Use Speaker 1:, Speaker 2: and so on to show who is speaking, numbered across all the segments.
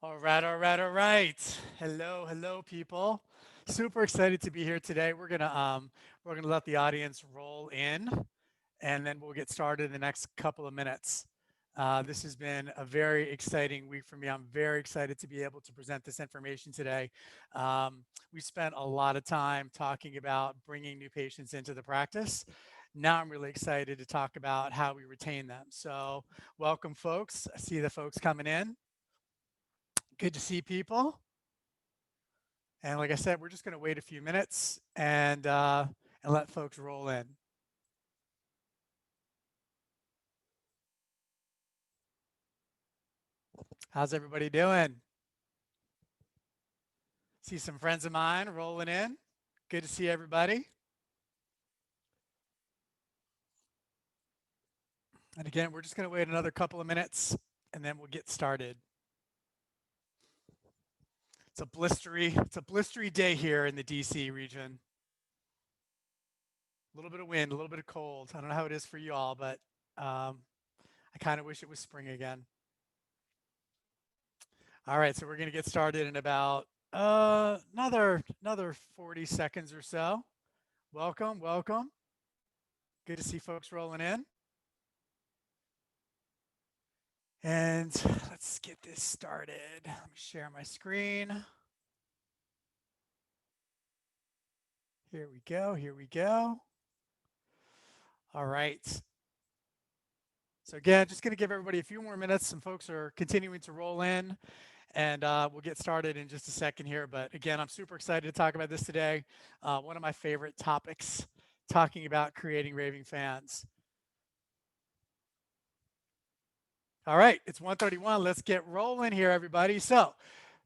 Speaker 1: All right, all right, all right. Hello, hello, people. Super excited to be here today. We're gonna let the audience roll in, and then we'll get started in the next couple of minutes. This has been a very exciting week for me. I'm very excited to be able to present this information today. We spent a lot of time talking about bringing new patients into the practice. Now I'm really excited to talk about how we retain them. So, welcome, folks. I see the folks coming in. Good to see people. And like I said, we're just going to wait a few minutes and let folks roll in. How's everybody doing? See some friends of mine rolling in. Good to see everybody. And again, we're just going to wait another couple of minutes and then we'll get started. It's a blistery day here in the DC region. A little bit of wind, a little bit of cold. I don't know how it is for you all, but I kind of wish it was spring again. All right, so we're going to get started in about another 40 seconds or so. Welcome, welcome. Good to see folks rolling in. And let's get this started. Let me share my screen. Here we go, here we go. All right. So again, just going to give everybody a few more minutes. Some folks are continuing to roll in, and we'll get started in just a second here. But again, I'm super excited to talk about this today. One of my favorite topics, talking about creating raving fans. All right, it's 1:31. Let's get rolling here, everybody. So,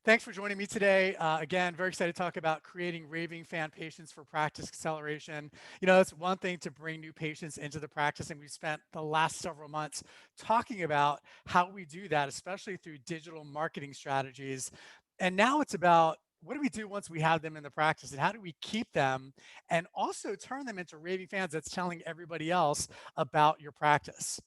Speaker 1: thanks for joining me today. Again, very excited to talk about creating raving fan patients for practice acceleration. You know, it's one thing to bring new patients into the practice, and we've spent the last several months talking about how we do that, especially through digital marketing strategies. And now it's about what do we do once we have them in the practice, and how do we keep them and also turn them into raving fans that's telling everybody else about your practice.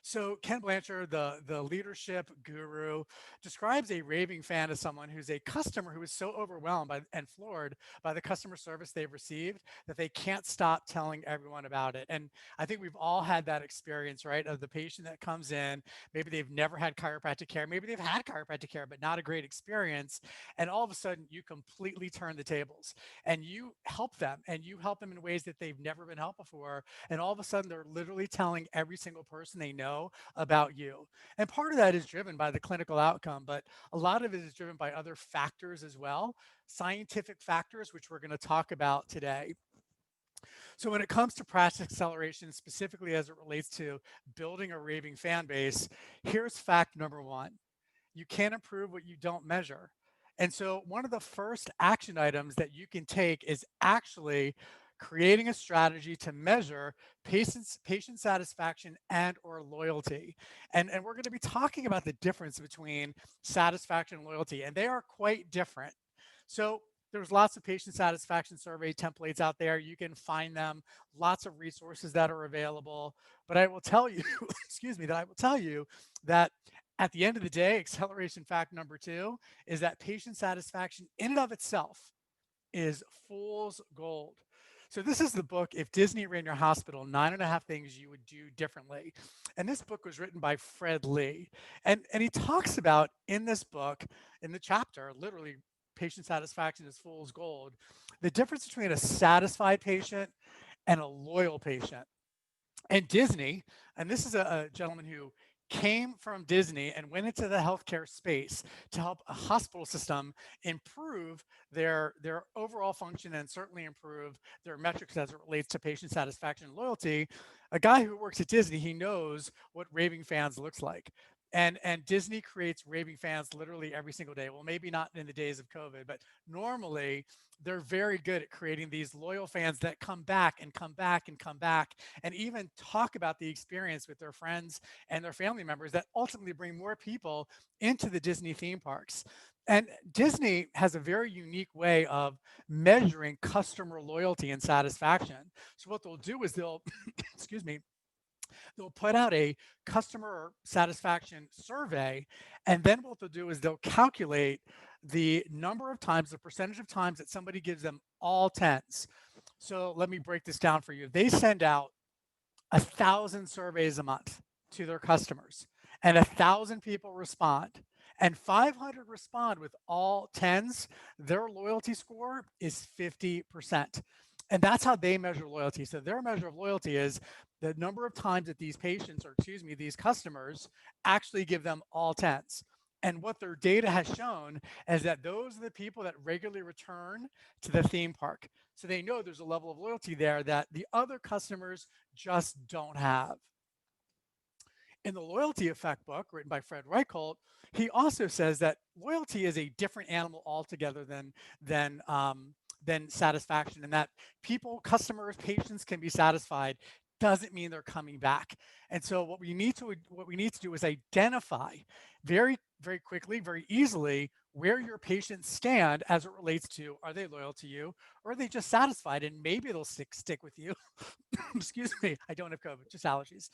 Speaker 1: So Ken Blanchard, the leadership guru, describes a raving fan as someone who's a customer who is so overwhelmed and floored by the customer service they've received that they can't stop telling everyone about it. And I think we've all had that experience, right? Of the patient that comes in, maybe they've never had chiropractic care, maybe they've had chiropractic care, but not a great experience. And all of a sudden, you completely turn the tables and you help them in ways that they've never been helped before. And all of a sudden, they're literally telling every single person they know about you. And part of that is driven by the clinical outcome, but a lot of it is driven by other factors as well, scientific factors, which we're going to talk about today. So when it comes to practice acceleration, specifically as it relates to building a raving fan base, here's fact number one. You can't improve what you don't measure. And so one of the first action items that you can take is actually creating a strategy to measure patient satisfaction and or loyalty. And we're going to be talking about the difference between satisfaction and loyalty, and they are quite different. So there's lots of patient satisfaction survey templates out there. You can find them, lots of resources that are available. But I will tell you, excuse me, that I will tell you that at the end of the day, acceleration fact number two is that patient satisfaction in and of itself is fool's gold. So this is the book, If Disney Ran Your Hospital, 9.5 Things You Would Do Differently. And this book was written by Fred Lee. And he talks about in this book, in the chapter, literally patient satisfaction is fool's gold, the difference between a satisfied patient and a loyal patient. And Disney, and this is a gentleman who came from Disney and went into the healthcare space to help a hospital system improve their overall function and certainly improve their metrics as it relates to patient satisfaction and loyalty. A guy who works at Disney, he knows what raving fans looks like. And Disney creates raving fans literally every single day. Well, maybe not in the days of COVID, but normally they're very good at creating these loyal fans that come back and come back and come back and even talk about the experience with their friends and their family members that ultimately bring more people into the Disney theme parks. And Disney has a very unique way of measuring customer loyalty and satisfaction. So what they'll do is they'll, excuse me, They'll put out a customer satisfaction survey, and then what they'll do is they'll calculate the number of times, the percentage of times that somebody gives them all tens. So let me break this down for you. They send out 1,000 surveys a month to their customers, and 1,000 people respond, and 500 respond with all tens. Their loyalty score is 50%. And that's how they measure loyalty. So their measure of loyalty is the number of times that these patients, or excuse me, these customers actually give them all tens. And what their data has shown is that those are the people that regularly return to the theme park. So they know there's a level of loyalty there that the other customers just don't have. In the Loyalty Effect book, written by Fred Reichelt, he also says that loyalty is a different animal altogether than satisfaction, and that people, customers, patients can be satisfied doesn't mean they're coming back. And so what we need to do is identify very quickly, very easily where your patients stand as it relates to, are they loyal to you, or are they just satisfied, and maybe they'll stick with you. Excuse me, I don't have COVID, just allergies.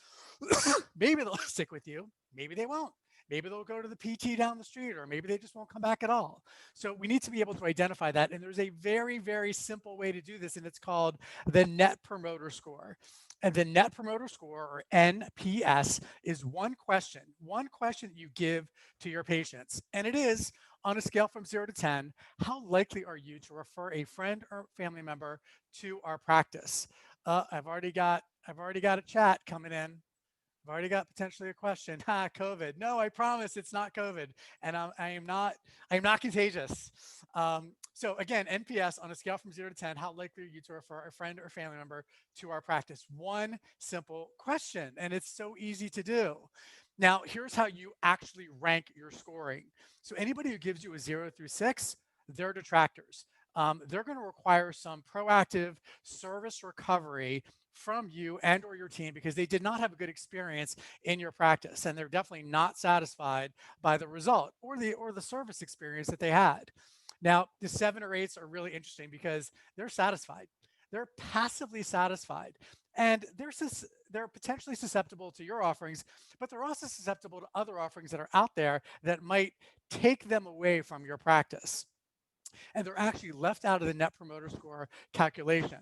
Speaker 1: Maybe they'll stick with you, maybe they won't. Maybe they'll go to the PT down the street, or maybe they just won't come back at all. So we need to be able to identify that. And there's a very simple way to do this, and it's called the Net Promoter Score. And the Net Promoter Score, or NPS, is one question that you give to your patients. And it is, on a scale from 0 to 10, how likely are you to refer a friend or family member to our practice? I've already got a chat coming in. I've already got potentially a question. COVID. No, I promise it's not COVID, and I am not contagious. So again, NPS on a scale from 0 to 10, how likely are you to refer a friend or family member to our practice? One simple question, and it's so easy to do. Now, here's how you actually rank your scoring. So anybody who gives you a 0 through 6, they're detractors. They're going to require some proactive service recovery from you and or your team because they did not have a good experience in your practice, and they're definitely not satisfied by the result or the service experience that they had. Now, the 7 or 8s are really interesting because they're satisfied. They're passively satisfied, and they're potentially susceptible to your offerings, but they're also susceptible to other offerings that are out there that might take them away from your practice, and they're actually left out of the Net Promoter Score calculation.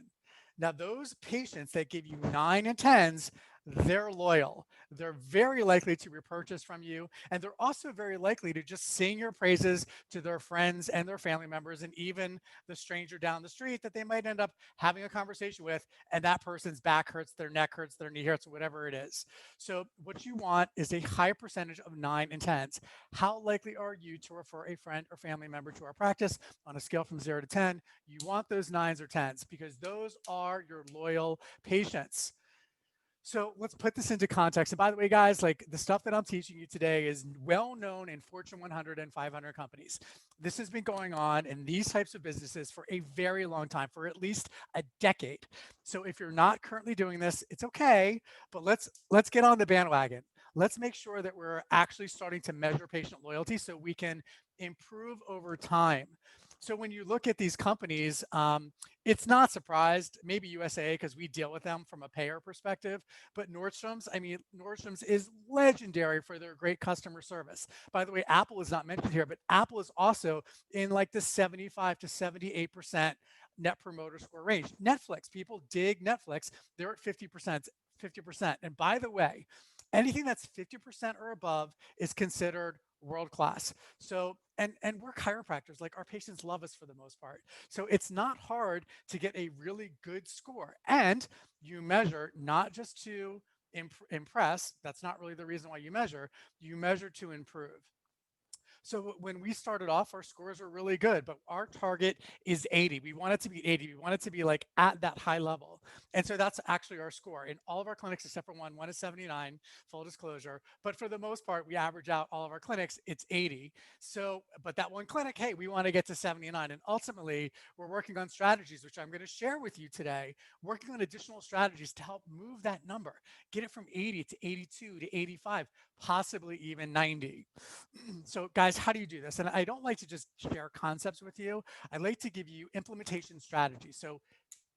Speaker 1: Now, those patients that give you 9 and 10s, they're loyal. They're very likely to repurchase from you, and they're also very likely to just sing your praises to their friends and their family members, and even the stranger down the street that they might end up having a conversation with, and that person's back hurts, their neck hurts, their knee hurts, whatever it is. So what you want is a high percentage of 9 and 10s. How likely are you to refer a friend or family member to our practice? On a scale from 0 to 10, you want those 9s or 10s because those are your loyal patients. So let's put this into context. And by the way, guys, like the stuff that I'm teaching you today is well known in Fortune 100 and 500 companies. This has been going on in these types of businesses for a very long time, for at least a decade. So if you're not currently doing this, it's okay, but let's get on the bandwagon. Let's make sure that we're actually starting to measure patient loyalty so we can improve over time. So when you look at these companies, it's not surprised, maybe USA, because we deal with them from a payer perspective, but Nordstrom's, I mean, Nordstrom's is legendary for their great customer service. By the way, Apple is not mentioned here, but Apple is also in like the 75 to 78% Net Promoter Score range. Netflix, people dig Netflix. They're at 50%. 50%. And by the way, anything that's 50% or above is considered world class. So, and we're chiropractors, like our patients love us for the most part. So it's not hard to get a really good score. And you measure not just to impress, that's not really the reason why you measure to improve. So when we started off, our scores were really good, but our target is 80. We want it to be 80. We want it to be like at that high level. And so that's actually our score in all of our clinics except for one. One is 79, full disclosure. But for the most part, we average out all of our clinics, it's 80. So, but that one clinic, hey, we want to get to 79. And ultimately, we're working on strategies, which I'm going to share with you today, working on additional strategies to help move that number, get it from 80 to 82 to 85, possibly even 90. So guys, how do you do this? And I don't like to just share concepts with you. I like to give you implementation strategies. So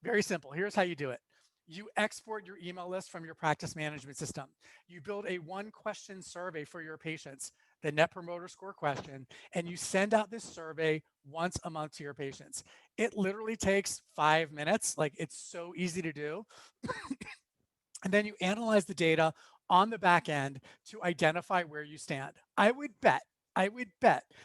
Speaker 1: very simple. Here's how you do it. You export your email list from your practice management system. You build a one question survey for your patients, the Net Promoter Score question, and you send out this survey once a month to your patients. It literally takes 5 minutes. Like, it's so easy to do. And then you analyze the data on the back end to identify where you stand. I would bet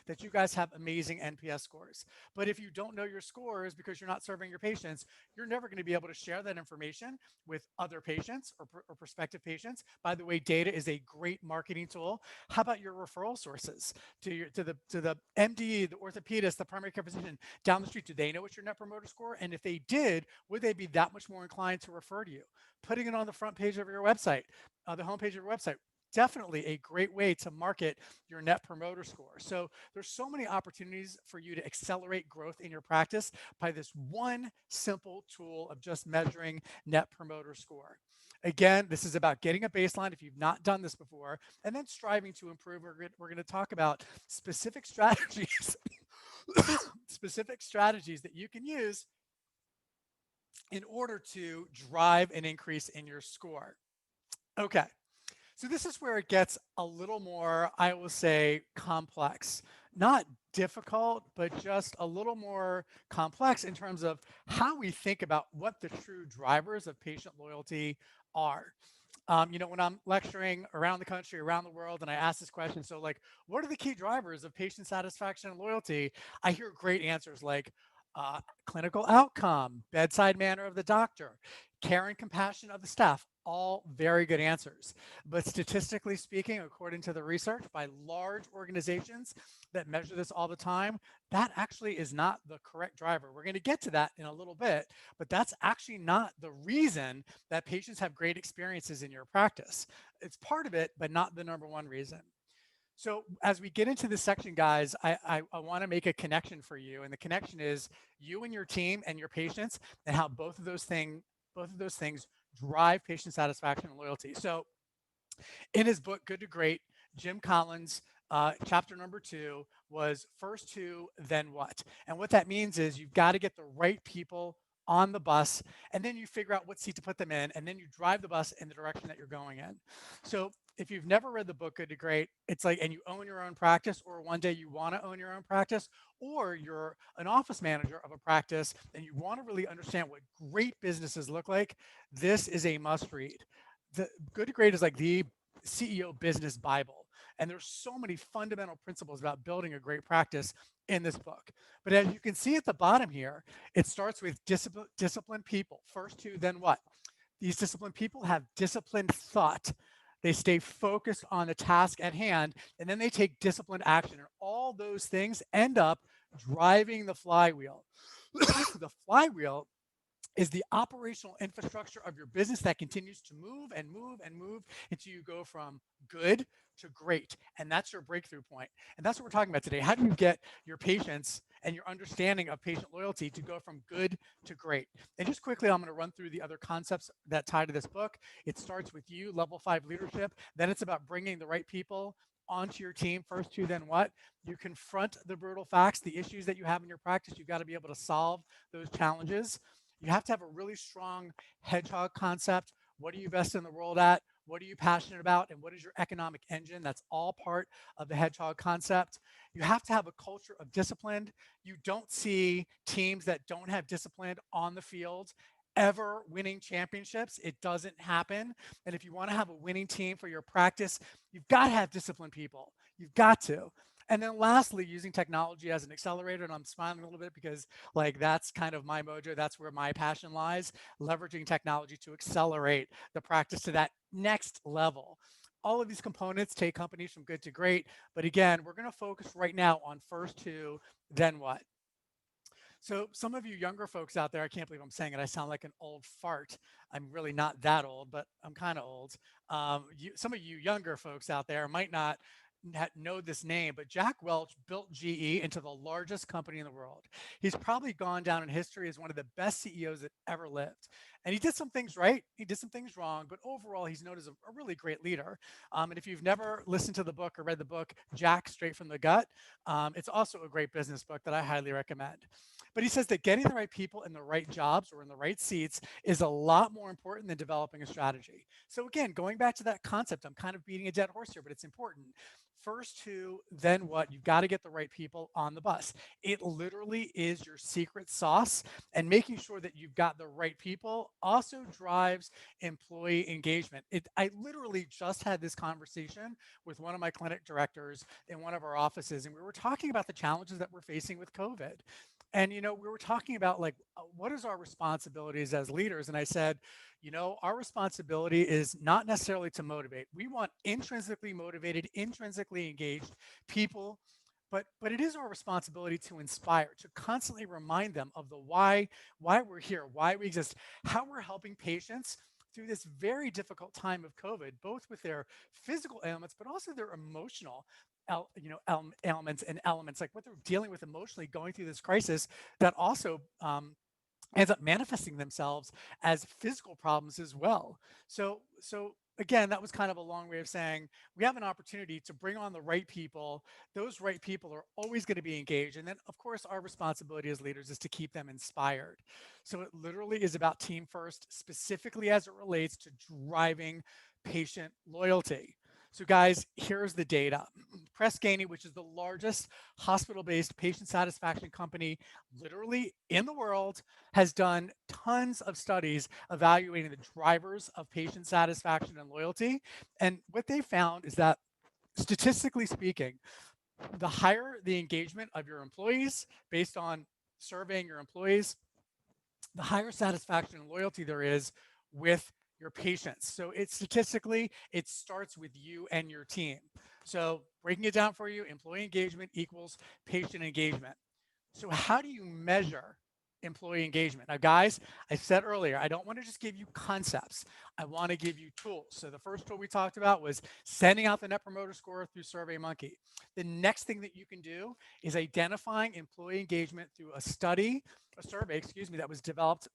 Speaker 1: that you guys have amazing NPS scores. But if you don't know your scores because you're not serving your patients, you're never going to be able to share that information with other patients or prospective patients. By the way, data is a great marketing tool. How about your referral sources to the MD, the orthopedist, the primary care physician down the street? Do they know what your net promoter score? And if they did, would they be that much more inclined to refer to you? Putting it on the front page of your website, the homepage of your website, definitely a great way to market your net promoter score. So there's so many opportunities for you to accelerate growth in your practice by this one simple tool of just measuring net promoter score. Again, this is about getting a baseline if you've not done this before, and then striving to improve. We're going to talk about specific strategies, specific strategies that you can use in order to drive an increase in your score. Okay, so this is where it gets a little more, I will say, complex. Not difficult, but just a little more complex in terms of how we think about what the true drivers of patient loyalty are. When I'm lecturing around the country, around the world, and I ask this question, so like, what are the key drivers of patient satisfaction and loyalty? I hear great answers like clinical outcome, bedside manner of the doctor, care and compassion of the staff. All very good answers. But statistically speaking, according to the research by large organizations that measure this all the time, that actually is not the correct driver. We're going to get to that in a little bit, but that's actually not the reason that patients have great experiences in your practice. It's part of it, but not the number one reason. So as we get into this section, guys, I want to make a connection for you, and the connection is you and your team and your patients, and how both of those things drive patient satisfaction and loyalty. So in his book, Good to Great, Jim Collins, chapter number 2 was first who, then what. And what that means is you've got to get the right people on the bus, and then you figure out what seat to put them in, and then you drive the bus in the direction that you're going in. So if you've never read the book Good to Great, it's like, and you own your own practice, or one day you want to own your own practice, or you're an office manager of a practice and you want to really understand what great businesses look like, this is a must read. The Good to Great is like the CEO business Bible. And there's so many fundamental principles about building a great practice in this book. But as you can see at the bottom here, it starts with disciplined people. First who, then what? These disciplined people have disciplined thought. They stay focused on the task at hand, and then they take disciplined action. And all those things end up driving the flywheel. The flywheel is the operational infrastructure of your business that continues to move and move and move until you go from good to great. And that's your breakthrough point. And that's what we're talking about today. How do you get your patients and your understanding of patient loyalty to go from good to great? And just quickly, I'm going to run through the other concepts that tie to this book. It starts with you, level 5 leadership. Then it's about bringing the right people onto your team. First who, then what? You confront the brutal facts, the issues that you have in your practice. You've got to be able to solve those challenges. You have to have a really strong hedgehog concept. What are you best in the world at? What are you passionate about? And what is your economic engine? That's all part of the hedgehog concept. You have to have a culture of discipline. You don't see teams that don't have discipline on the field ever winning championships. It doesn't happen. And if you want to have a winning team for your practice, you've got to have disciplined people. You've got to. And then lastly, using technology as an accelerator. And I'm smiling a little bit because like that's kind of my mojo. That's where my passion lies, leveraging technology to accelerate the practice to that next level. All of these components take companies from good to great. But again, we're going to focus right now on first who, then what. So some of you younger folks out there, I can't believe I'm saying it. I sound like an old fart. I'm really not that old, but I'm kind of old. Some of you younger folks out there might not know this name, but Jack Welch built GE into the largest company in the world. He's probably gone down in history as one of the best CEOs that ever lived. And he did some things right, he did some things wrong, but overall, he's known as a really great leader. And if you've never listened to the book or read the book, Jack Straight from the Gut, it's also a great business book that I highly recommend. But he says that getting the right people in the right jobs or in the right seats is a lot more important than developing a strategy. So again, going back to that concept, I'm kind of beating a dead horse here, but it's important. First who, then what? You've got to get the right people on the bus. It literally is your secret sauce, and making sure that you've got the right people also drives employee engagement. I literally just had this conversation with one of my clinic directors in one of our offices, and we were talking about the challenges that we're facing with COVID. And we were talking about like what is our responsibilities as leaders, and I said, our responsibility is not necessarily to motivate. We want intrinsically motivated, intrinsically engaged people, but it is our responsibility to inspire, to constantly remind them of the why we're here, why we exist, how we're helping patients through this very difficult time of COVID, both with their physical ailments, but also their emotional ailments and elements, like what they're dealing with emotionally going through this crisis that also ends up manifesting themselves as physical problems as well. So again, that was kind of a long way of saying we have an opportunity to bring on the right people. Those right people are always going to be engaged. And then, of course, our responsibility as leaders is to keep them inspired. So it literally is about team first, specifically as it relates to driving patient loyalty. So guys, here's the data. Press Ganey, which is the largest hospital-based patient satisfaction company literally in the world, has done tons of studies evaluating the drivers of patient satisfaction and loyalty. And what they found is that statistically speaking, the higher the engagement of your employees based on surveying your employees, the higher satisfaction and loyalty there is with your patients. So it statistically, it starts with you and your team. So breaking it down for you, employee engagement equals patient engagement. So how do you measure employee engagement? Now, guys, I said earlier, I don't want to just give you concepts. I want to give you tools. So the first tool we talked about was sending out the Net Promoter Score through SurveyMonkey. The next thing that you can do is identifying employee engagement through a survey, excuse me, that was developed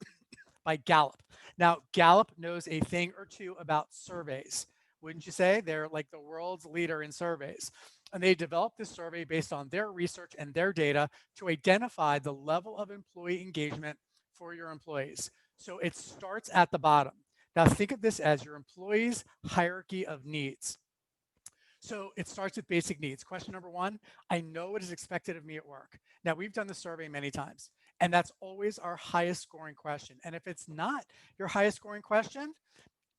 Speaker 1: by Gallup. Now, Gallup knows a thing or two about surveys. Wouldn't you say? They're like the world's leader in surveys. And they developed this survey based on their research and their data to identify the level of employee engagement for your employees. So it starts at the bottom. Now, think of this as your employees' hierarchy of needs. So it starts with basic needs. Question number one, I know what is expected of me at work. Now, we've done the survey many times, and that's always our highest scoring question. And if it's not your highest scoring question,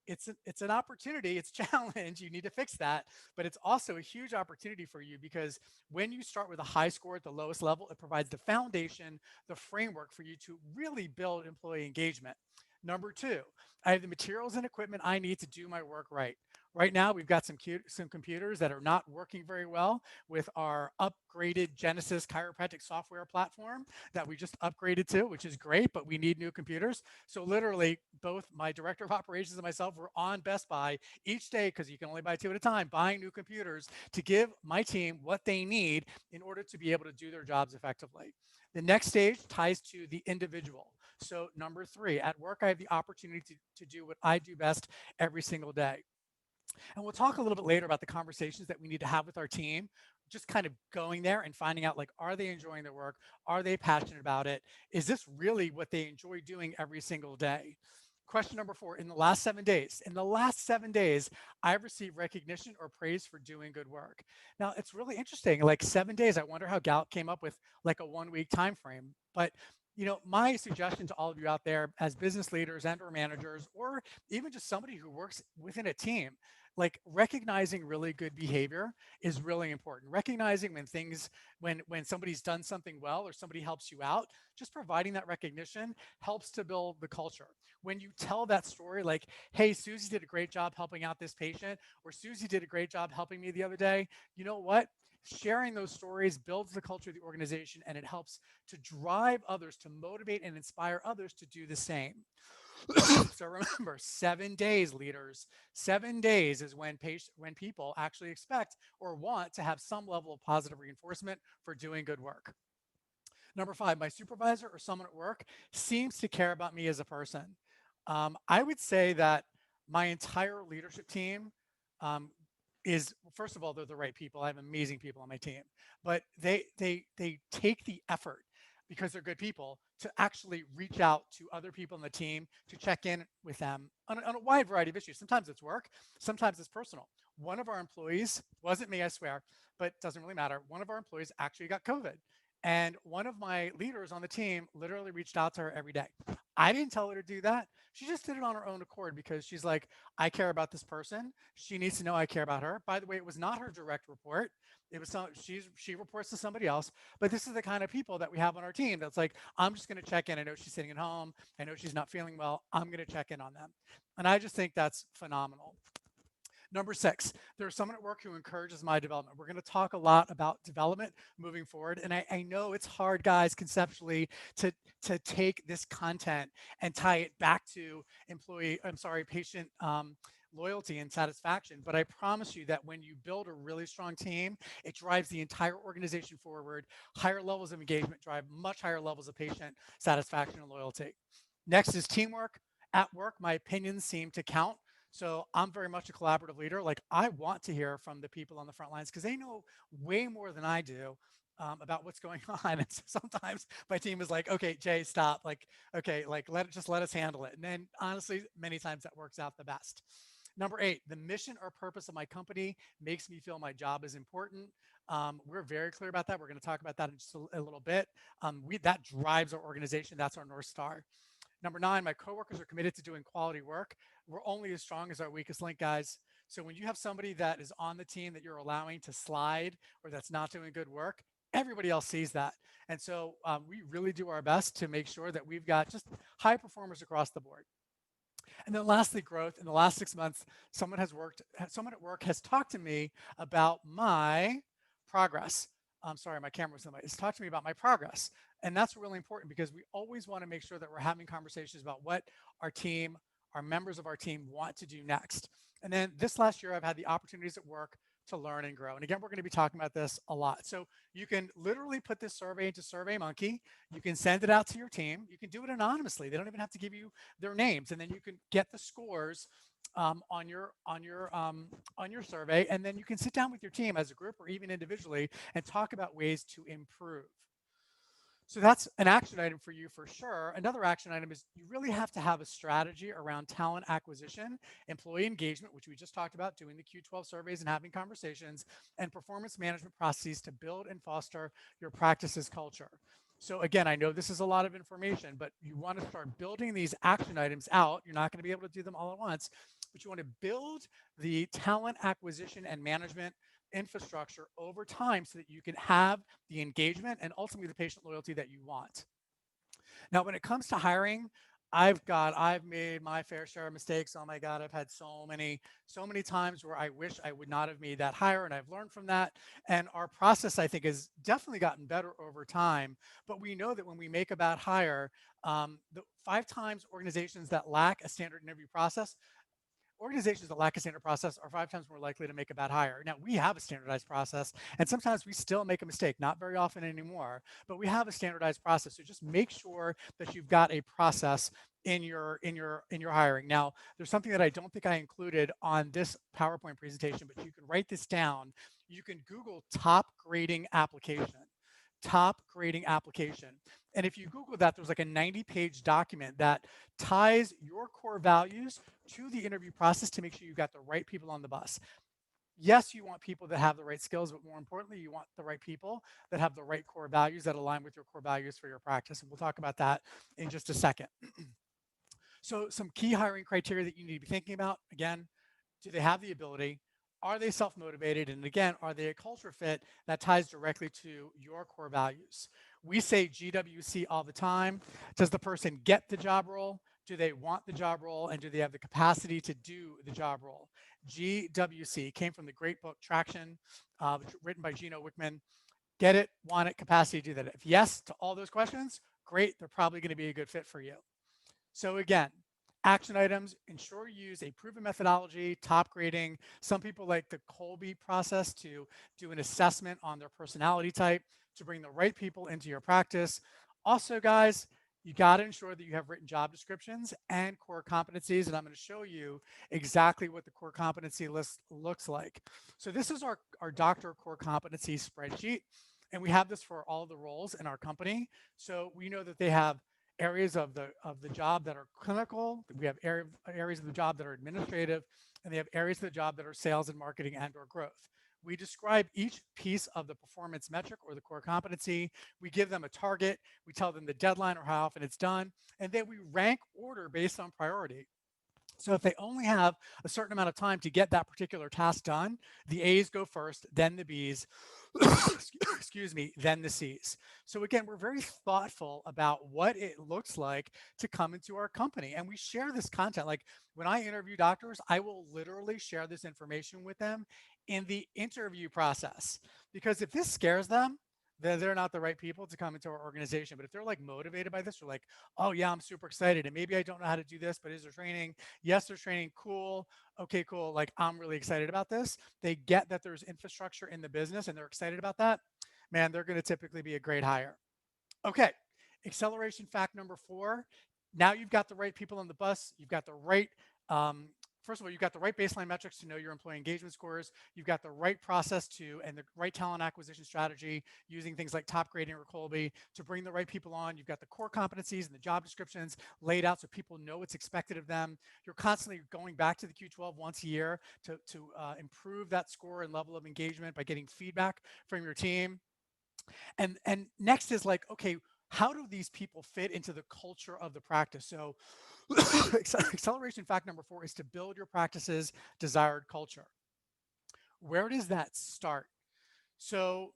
Speaker 1: it's an opportunity, it's a challenge, you need to fix that, but it's also a huge opportunity for you because when you start with a high score at the lowest level, it provides the foundation, the framework for you to really build employee engagement. Number two, I have the materials and equipment I need to do my work right. Right now, we've got some computers that are not working very well with our upgraded Genesis chiropractic software platform that we just upgraded to, which is great, but we need new computers. So literally, both my director of operations and myself were on Best Buy each day, because you can only buy two at a time, buying new computers to give my team what they need in order to be able to do their jobs effectively. The next stage ties to the individual. So number three, at work, I have the opportunity to do what I do best every single day. And we'll talk a little bit later about the conversations that we need to have with our team, just kind of going there and finding out, like, are they enjoying their work? Are they passionate about it? Is this really what they enjoy doing every single day? Question number four, in the last 7 days, I've received recognition or praise for doing good work. Now, it's really interesting, like 7 days, I wonder how Gallup came up with like a 1 week time frame. But my suggestion to all of you out there as business leaders and or managers, or even just somebody who works within a team, like recognizing really good behavior is really important. Recognizing when somebody's done something well or somebody helps you out, just providing that recognition helps to build the culture. When you tell that story, like, hey, Susie did a great job helping out this patient, or Susie did a great job helping me the other day, you know what? Sharing those stories builds the culture of the organization, and it helps to drive others, to motivate and inspire others to do the same. So remember, 7 days, leaders. 7 days is when people actually expect or want to have some level of positive reinforcement for doing good work. Number five, my supervisor or someone at work seems to care about me as a person. I would say that my entire leadership team um, is, first of all, they're the right people. I have amazing people on my team, but they take the effort because they're good people to actually reach out to other people on the team to check in with them on a wide variety of issues. Sometimes it's work, sometimes it's personal. One of our employees, wasn't me, I swear, but doesn't really matter. One of our employees actually got COVID. And one of my leaders on the team literally reached out to her every day. I didn't tell her to do that. She just did it on her own accord because she's like, I care about this person. She needs to know I care about her. By the way, it was not her direct report. It was she reports to somebody else. But this is the kind of people that we have on our team that's like, I'm just going to check in. I know she's sitting at home. I know she's not feeling well. I'm going to check in on them. And I just think that's phenomenal. Number six, there's someone at work who encourages my development. We're going to talk a lot about development moving forward. And I know it's hard, guys, conceptually to take this content and tie it back to patient loyalty and satisfaction. But I promise you that when you build a really strong team, it drives the entire organization forward. Higher levels of engagement drive much higher levels of patient satisfaction and loyalty. Next is teamwork. At work, my opinions seem to count. So I'm very much a collaborative leader. Like I want to hear from the people on the front lines because they know way more than I do about what's going on. And so sometimes my team is like, okay, Jay, stop. Like, okay, like let us handle it. And then honestly, many times that works out the best. Number eight, the mission or purpose of my company makes me feel my job is important. We're very clear about that. We're going to talk about that in just a little bit. That drives our organization. That's our North Star. Number nine, my coworkers are committed to doing quality work. We're only as strong as our weakest link, guys. So when you have somebody that is on the team that you're allowing to slide or that's not doing good work, everybody else sees that. And so we really do our best to make sure that we've got just high performers across the board. And then lastly, growth. In the last 6 months, someone at work has talked to me about my progress. I'm sorry, my camera was in the way. It's talked to me about my progress. And that's really important because we always want to make sure that we're having conversations about what our team, our members of our team want to do next. And then this last year, I've had the opportunities at work to learn and grow. And again, we're going to be talking about this a lot. So you can literally put this survey into SurveyMonkey. You can send it out to your team. You can do it anonymously. They don't even have to give you their names, and then you can get the scores on your survey, and then you can sit down with your team as a group or even individually and talk about ways to improve. So that's an action item for you for sure. Another action item is you really have to have a strategy around talent acquisition, employee engagement, which we just talked about, doing the Q12 surveys and having conversations, and performance management processes to build and foster your practice's culture. So again, I know this is a lot of information, but you want to start building these action items out. You're not going to be able to do them all at once, but you want to build the talent acquisition and management infrastructure over time so that you can have the engagement and ultimately the patient loyalty that you want. Now, when it comes to hiring, I've made my fair share of mistakes. Oh my God, I've had so many times where I wish I would not have made that hire, and I've learned from that. And our process, I think, has definitely gotten better over time. But we know that when we make a bad hire, the 5 times organizations that lack a standard interview process, organizations that lack a standard process are 5 times more likely to make a bad hire. Now, we have a standardized process, and sometimes we still make a mistake, not very often anymore, but we have a standardized process. So just make sure that you've got a process in your hiring. Now, there's something that I don't think I included on this PowerPoint presentation, but you can write this down. You can Google top grading application. Top grading application. And if you Google that, there's like a 90-page document that ties your core values to the interview process to make sure you've got the right people on the bus. Yes, you want people that have the right skills, but more importantly, you want the right people that have the right core values that align with your core values for your practice. And we'll talk about that in just a second. So some key hiring criteria that you need to be thinking about, again, do they have the ability? Are they self-motivated? And again, are they a culture fit that ties directly to your core values? We say GWC all the time. Does the person get the job role? Do they want the job role? And do they have the capacity to do the job role? GWC came from the great book Traction, written by Gino Wickman. Get it, want it, capacity to do that. If yes to all those questions, great, they're probably going to be a good fit for you. So again, action items, ensure you use a proven methodology, top grading. Some people like the Colby process to do an assessment on their personality type to bring the right people into your practice. Also, guys, You got to ensure that you have written job descriptions and core competencies. And I'm going to show you exactly what the core competency list looks like. So this is our doctor core competency spreadsheet. And we have this for all the roles in our company. So we know that they have areas of the job that are clinical. We have areas of the job that are administrative, and they have areas of the job that are sales and marketing and or growth. We describe each piece of the performance metric or the core competency. We give them a target. We tell them the deadline or how often it's done. And then we rank order based on priority. So if they only have a certain amount of time to get that particular task done, the A's go first, then the B's, excuse me, then the C's. So again, we're very thoughtful about what it looks like to come into our company. And we share this content. Like when I interview doctors, I will literally share this information with them in the interview process. Because if this scares them, then they're not the right people to come into our organization. But if they're like motivated by this, they're like, oh yeah, I'm super excited. And maybe I don't know how to do this, but is there training? Yes, there's training. Cool. Okay, cool. Like I'm really excited about this. They get that there's infrastructure in the business and they're excited about that. Man, they're going to typically be a great hire. Okay, acceleration fact number 4. Now you've got the right people on the bus. You've got the right, first of all, you've got the right baseline metrics to know your employee engagement scores. You've got the right process to and the right talent acquisition strategy using things like top grading or Colby to bring the right people on. You've got the core competencies and the job descriptions laid out so people know what's expected of them. You're constantly going back to the Q12 once a year to improve that score and level of engagement by getting feedback from your team. And next is like, okay, how do these people fit into the culture of the practice? So acceleration fact number 4 is to build your practice's desired culture. Where does that start? So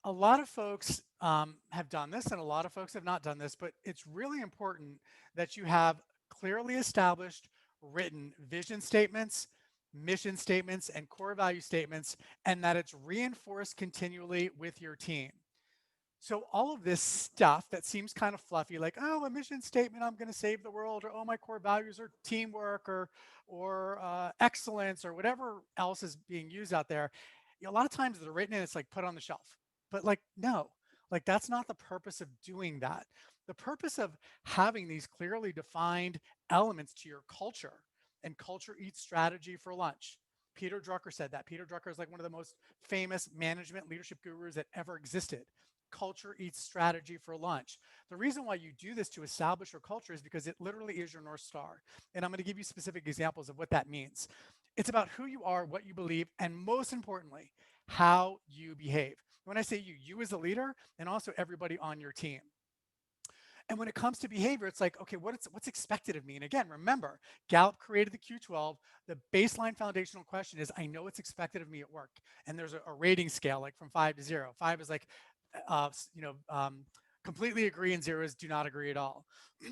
Speaker 1: a lot of folks have done this and a lot of folks have not done this, but it's really important that you have clearly established written vision statements, mission statements, and core value statements, and that it's reinforced continually with your team. So all of this stuff that seems kind of fluffy, like, oh, a mission statement, I'm going to save the world, or oh, my core values are teamwork, or excellence, or whatever else is being used out there. A lot of times they're written and it's like put on the shelf. But like, no, like that's not the purpose of doing that. The purpose of having these clearly defined elements to your culture, and culture eats strategy for lunch. Peter Drucker said that. Peter Drucker is like one of the most famous management leadership gurus that ever existed. Culture eats strategy for lunch. The reason why you do this to establish your culture is because it literally is your North Star. And I'm going to give you specific examples of what that means. It's about who you are, what you believe, and most importantly, how you behave. When I say you, you as a leader, and also everybody on your team. And when it comes to behavior, it's like, okay, what's expected of me? And again, remember, Gallup created the Q12. The baseline foundational question is, I know what's expected of me at work. And there's a rating scale, like from 5 to 0. 5 is like, uh, you know, um, completely agree, and 0 is do not agree at all.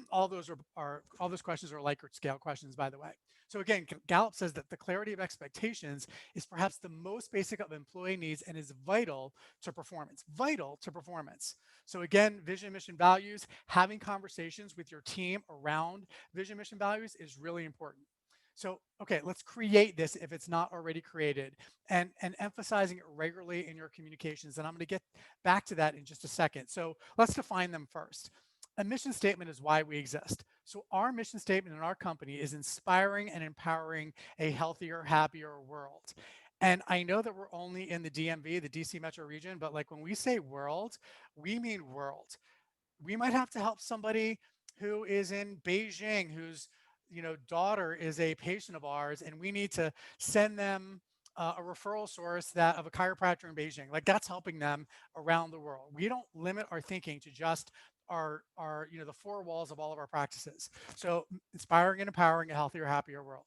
Speaker 1: All those questions are Likert scale questions, by the way. So again, Gallup says that the clarity of expectations is perhaps the most basic of employee needs and is vital to performance. Vital to performance. So again, vision, mission, values, having conversations with your team around vision, mission, values is really important. So, okay, let's create this if it's not already created, and emphasizing it regularly in your communications. And I'm going to get back to that in just a second. So let's define them first. A mission statement is why we exist. So our mission statement in our company is inspiring and empowering a healthier, happier world. And I know that we're only in the DMV, the DC metro region, but like when we say world, we mean world. We might have to help somebody who is in Beijing, whose daughter is a patient of ours, and we need to send them a referral source that of a chiropractor in Beijing. Like that's helping them around the world. We don't limit our thinking to just our the four walls of all of our practices. So inspiring and empowering a healthier, happier world.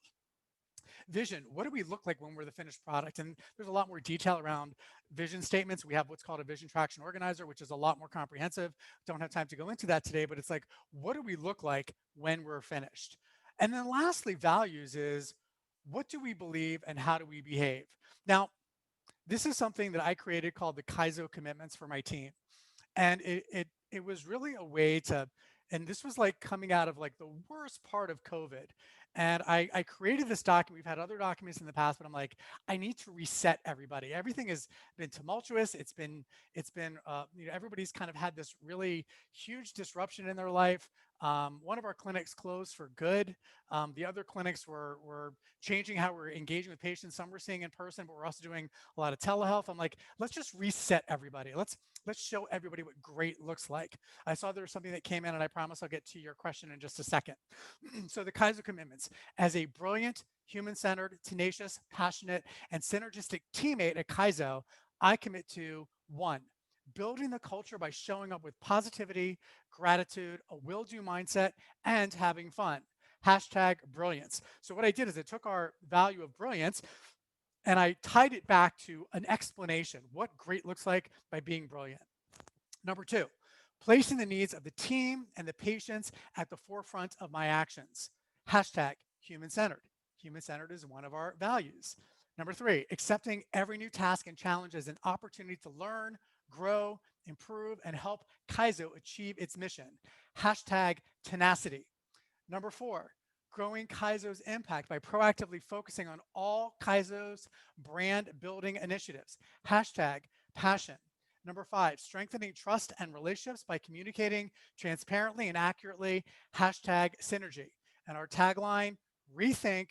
Speaker 1: Vision, what do we look like when we're the finished product? And there's a lot more detail around vision statements. We have what's called a vision traction organizer, which is a lot more comprehensive. Don't have time to go into that today, but it's like, what do we look like when we're finished? And then lastly, values is, what do we believe and how do we behave? Now, this is something that I created called the Kaizo commitments for my team. And it was really a way to, and this was like coming out of like the worst part of COVID. And I created this document. We've had other documents in the past, but I'm like, I need to reset everybody. Everything has been tumultuous. It's been everybody's kind of had this really huge disruption in their life. One of our clinics closed for good. The other clinics were changing how we're engaging with patients. Some we're seeing in person, but we're also doing a lot of telehealth. I'm like, let's just reset everybody. Let's show everybody what great looks like. I saw there was something that came in, and I promise I'll get to your question in just a second. So the Kaiser commitments: as a brilliant, human-centered, tenacious, passionate, and synergistic teammate at Kaizo, I commit to one, building the culture by showing up with positivity, gratitude, a will-do mindset, and having fun. Hashtag brilliance. So what I did is I took our value of brilliance and I tied it back to an explanation, what great looks like by being brilliant. Number two, placing the needs of the team and the patients at the forefront of my actions. Hashtag human-centered. Human-centered is one of our values. Number three, accepting every new task and challenge as an opportunity to learn, grow, improve, and help Kaizo achieve its mission. Hashtag tenacity. Number four, growing Kaizo's impact by proactively focusing on all Kaizo's brand building initiatives. Hashtag passion. Number five, strengthening trust and relationships by communicating transparently and accurately. Hashtag synergy. And our tagline: rethink,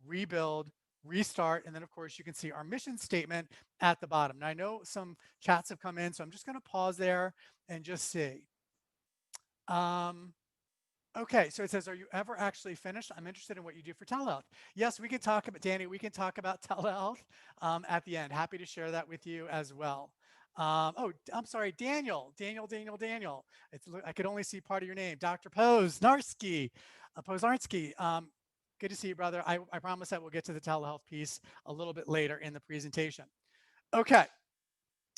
Speaker 1: rebuild, restart. And then, of course, you can see our mission statement at the bottom. Now, I know some chats have come in, so I'm just going to pause there and just see. Um, Okay, so it says, are you ever actually finished? I'm interested in what you do for telehealth. Yes, we can talk about, Danny, we can talk about telehealth at the end. Happy to share that with you as well. Oh, I'm sorry, Daniel. I could only see part of your name. Dr. Posnarski. Good to see you, brother. I promise that we'll get to the telehealth piece a little bit later in the presentation. Okay,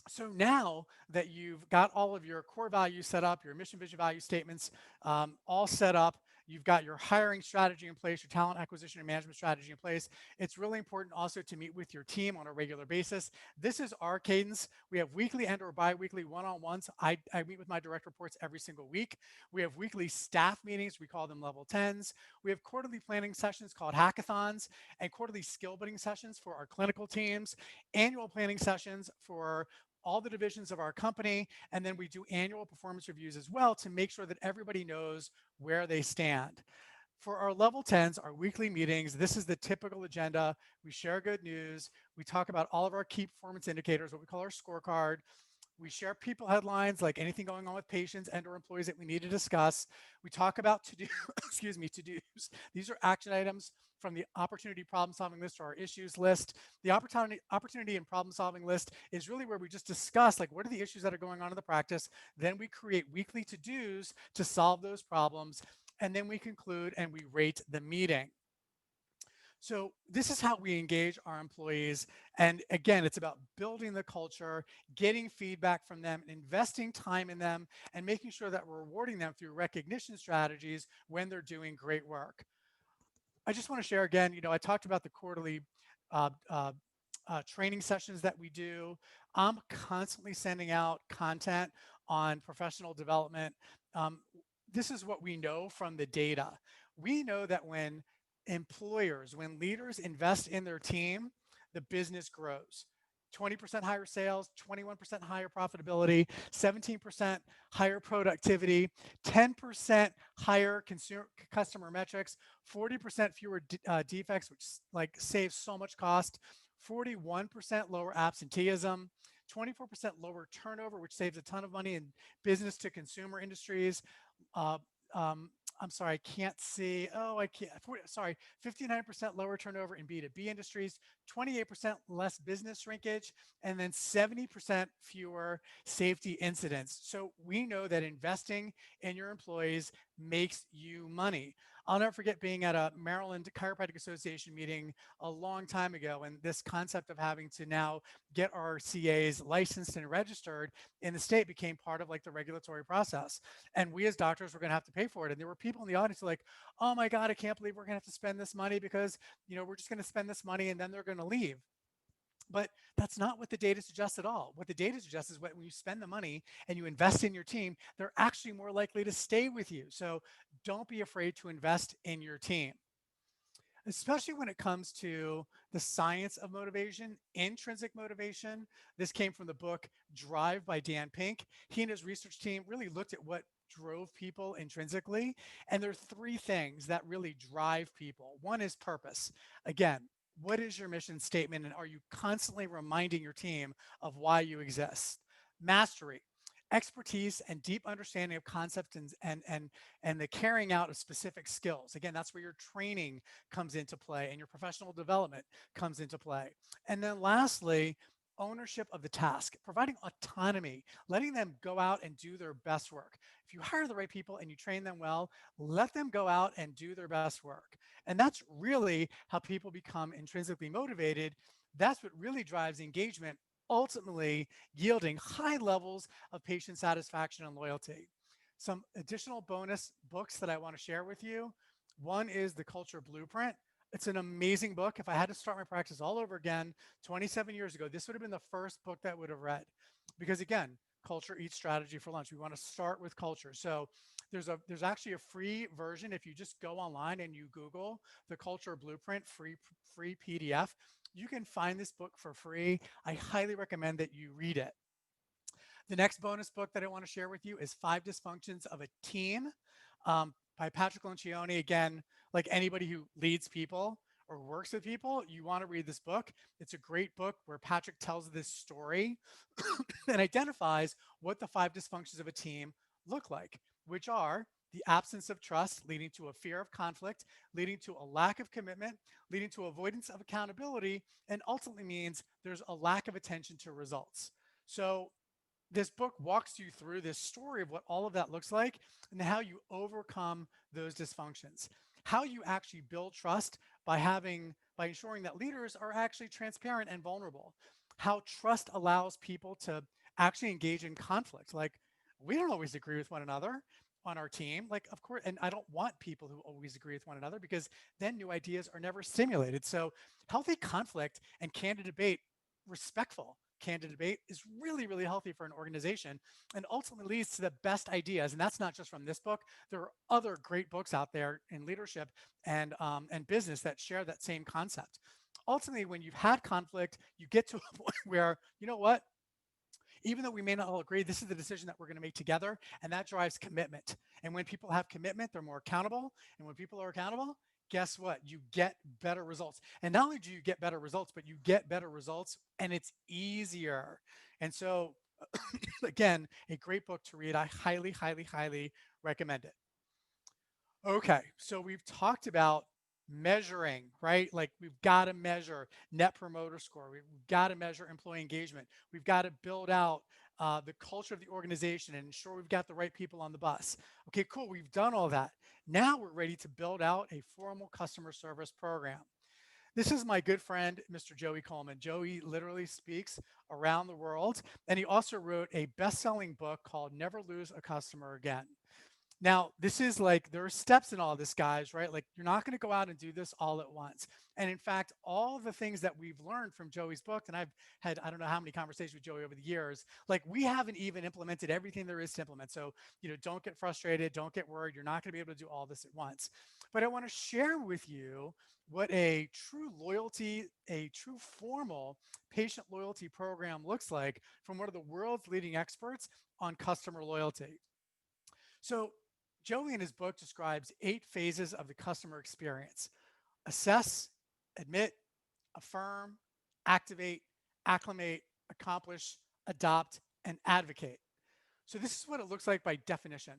Speaker 1: so now that you've got all of your core values set up, your mission, vision, value statements all set up, you've got your hiring strategy in place, your talent acquisition and management strategy in place, it's really important also to meet with your team on a regular basis. This is our cadence. We have weekly and or bi-weekly one-on-ones. I meet with my direct reports every single week. We have weekly staff meetings. We call them level 10s. We have quarterly planning sessions called hackathons and quarterly skill building sessions for our clinical teams, annual planning sessions for all the divisions of our company, and then we do annual performance reviews as well to make sure that everybody knows where they stand. For our level 10s, our weekly meetings, this is the typical agenda. We share good news. We talk about all of our key performance indicators, what we call our scorecard. We share people headlines, like anything going on with patients and or employees that we need to discuss. We talk about to-do, excuse me, to-dos. These are action items from the opportunity problem solving list or our issues list. The opportunity and problem solving list is really where we just discuss, like, what are the issues that are going on in the practice. Then we create weekly to-dos to solve those problems. And then we conclude and we rate the meeting. So this is how we engage our employees. And again, it's about building the culture, getting feedback from them, investing time in them, and making sure that we're rewarding them through recognition strategies when they're doing great work. I just want to share again, I talked about the quarterly uh, uh, training sessions that we do. I'm constantly sending out content on professional development. Um, this is what we know from the data. We know that when leaders invest in their team, the business grows. 20% higher sales, 21% higher profitability, 17% higher productivity, 10% higher customer metrics, 40% fewer defects, which like saves so much cost, 41% lower absenteeism, 24% lower turnover, which saves a ton of money in business to consumer industries. Uh, um, I'm sorry, I can't see. Oh, I can't. Sorry, 59% lower turnover in B2B industries, 28% less business shrinkage, and then 70% fewer safety incidents. So we know that investing in your employees makes you money. I'll never forget being at a Maryland Chiropractic Association meeting a long time ago, and this concept of having to now get our CAs licensed and registered in the state became part of like the regulatory process. And we as doctors were going to have to pay for it. And there were people in the audience who were like, oh my God, I can't believe we're going to have to spend this money because, we're just going to spend this money and then they're going to leave. But that's not what the data suggests at all. What the data suggests is when you spend the money and you invest in your team, they're actually more likely to stay with you. So don't be afraid to invest in your team. especially when it comes to the science of motivation, intrinsic motivation. This came from the book Drive by Dan Pink. He and his research team really looked at what drove people intrinsically. And there are three things that really drive people. One is purpose. Again, what is your mission statement? And are you constantly reminding your team of why you exist? Mastery, expertise and deep understanding of concepts and the carrying out of specific skills. Again, that's where your training comes into play and your professional development comes into play. And then lastly, ownership of the task, providing autonomy, letting them go out and do their best work. If you hire the right people and you train them well, let them go out and do their best work. And that's really how people become intrinsically motivated. That's what really drives engagement, ultimately yielding high levels of patient satisfaction and loyalty. Some additional bonus books that I want to share with you. One is The Culture Blueprint. It's an amazing book. If I had to start my practice all over again 27 years ago, this would have been the first book that I would have read. Because again, culture eats strategy for lunch. We want to start with culture. So there's actually a free version if you just go online and you Google The Culture Blueprint free PDF. You can find this book for free. I highly recommend that you read it. The next bonus book that I want to share with you is Five Dysfunctions of a Team by Patrick Lencioni. Again, like anybody who leads people or works with people, you want to read this book. It's a great book where Patrick tells this story and identifies what the five dysfunctions of a team look like, which are the absence of trust, leading to a fear of conflict, leading to a lack of commitment, leading to avoidance of accountability, and ultimately means there's a lack of attention to results. So this book walks you through this story of what all of that looks like and how you overcome those dysfunctions, how you actually build trust by ensuring that leaders are actually transparent and vulnerable, how trust allows people to actually engage in conflict. Like, we don't always agree with one another on our team, like, of course, and I don't want people who always agree with one another because then new ideas are never stimulated. So healthy conflict and candid debate, respectful candid debate, is really, really healthy for an organization and ultimately leads to the best ideas. And that's not just from this book. There are other great books out there in leadership and business that share that same concept. Ultimately, when you've had conflict, you get to a point where, you know what, even though we may not all agree, this is the decision that we're going to make together. And that drives commitment. And when people have commitment, they're more accountable. And when people are accountable, guess what? You get better results. And not only do you get better results, but you get better results and it's easier. And so, again, a great book to read. I highly, highly, highly recommend it. Okay, so we've talked about measuring, right? Like, we've got to measure net promoter score. We've got to measure employee engagement. We've got to build out the culture of the organization and ensure we've got the right people on the bus. Okay, cool. We've done all that. Now we're ready to build out a formal customer service program. This is my good friend, Mr. Joey Coleman. Joey literally speaks around the world, and he also wrote a best-selling book called Never Lose a Customer Again. Now, this is like, there are steps in all this, guys, right? Like, you're not going to go out and do this all at once. And in fact, all the things that we've learned from Joey's book, and I've had, I don't know how many conversations with Joey over the years, like, we haven't even implemented everything there is to implement. So, don't get frustrated, don't get worried. You're not going to be able to do all this at once. But I want to share with you what a true loyalty, a true formal patient loyalty program looks like from one of the world's leading experts on customer loyalty. So, Joey in his book describes 8 phases of the customer experience: assess, admit, affirm, activate, acclimate, accomplish, adopt, and advocate. So, this is what it looks like by definition.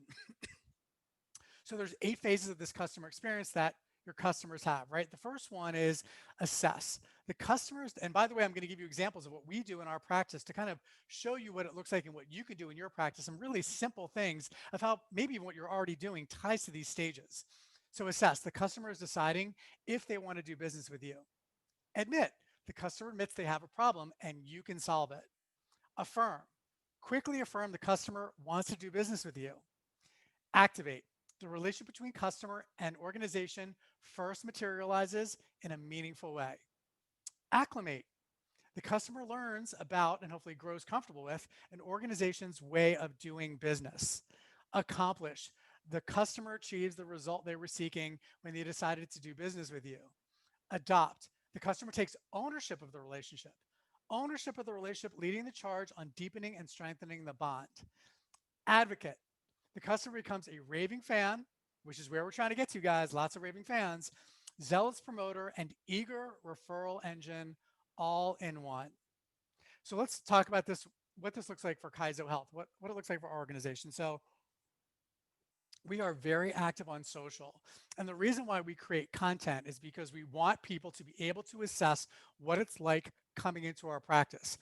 Speaker 1: So there's 8 phases of this customer experience that your customers have, right? The first one is assess. The customers, and by the way, I'm going to give you examples of what we do in our practice to kind of show you what it looks like and what you can do in your practice, some really simple things of how maybe what you're already doing ties to these stages. So assess. The customer is deciding if they want to do business with you. Admit. The customer admits they have a problem and you can solve it. Affirm. Quickly affirm the customer wants to do business with you. Activate. The relationship between customer and organization first materializes in a meaningful way. Acclimate. The customer learns about and hopefully grows comfortable with an organization's way of doing business. Accomplish. The customer achieves the result they were seeking when they decided to do business with you. Adopt. The customer takes ownership of the relationship. Ownership of the relationship, leading the charge on deepening and strengthening the bond. Advocate. The customer becomes a raving fan, which is where we're trying to get to, guys. Lots of raving fans, zealous promoter, and eager referral engine all in one. So let's talk about this, what this looks like for Kaizo Health, what it looks like for our organization. So we are very active on social. And the reason why we create content is because we want people to be able to assess what it's like coming into our practice.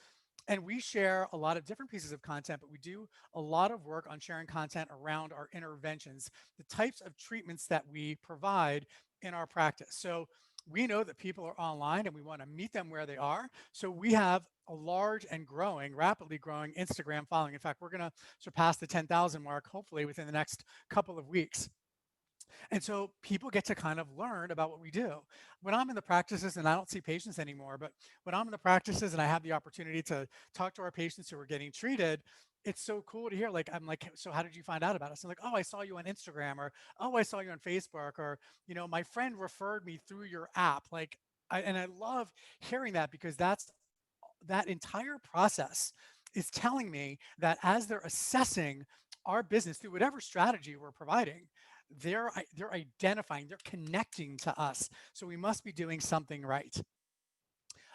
Speaker 1: And we share a lot of different pieces of content, but we do a lot of work on sharing content around our interventions, the types of treatments that we provide in our practice. So we know that people are online and we want to meet them where they are. So we have a large and growing, rapidly growing Instagram following. In fact, we're going to surpass the 10,000 mark, hopefully within the next couple of weeks. And so people get to kind of learn about what we do. When I'm in the practices, and I don't see patients anymore, but when I'm in the practices and I have the opportunity to talk to our patients who are getting treated, it's so cool to hear. Like, I'm like, so how did you find out about us? I'm like, oh, I saw you on Instagram, or oh, I saw you on Facebook, or, my friend referred me through your app. Like, and I love hearing that because that entire process is telling me that as they're assessing our business through whatever strategy we're providing, they're identifying, they're connecting to us. So we must be doing something right.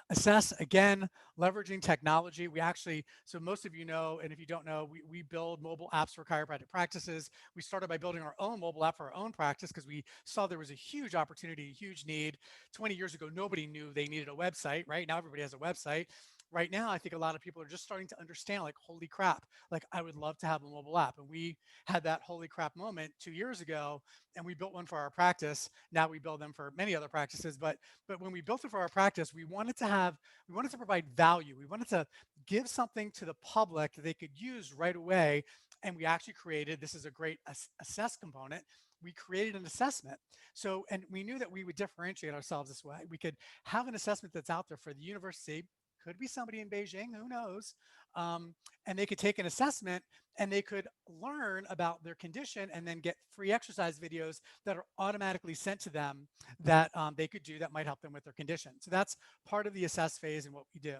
Speaker 1: Assess, again, leveraging technology. We actually, so most of you know, and if you don't know, we build mobile apps for chiropractic practices. We started by building our own mobile app for our own practice because we saw there was a huge opportunity, a huge need. 20 years ago, nobody knew they needed a website, right? Now everybody has a website. Right now, I think a lot of people are just starting to understand, like, holy crap, like, I would love to have a mobile app. And we had that holy crap moment 2 years ago, and we built one for our practice. Now we build them for many other practices, but when we built it for our practice, we wanted to provide value. We wanted to give something to the public that they could use right away. And we actually created, this is a great assess component. We created an assessment. So, and we knew that we would differentiate ourselves this way. We could have an assessment that's out there for the university, could be somebody in Beijing, who knows? And they could take an assessment and they could learn about their condition and then get free exercise videos that are automatically sent to them that they could do that might help them with their condition. So that's part of the assess phase and what we do.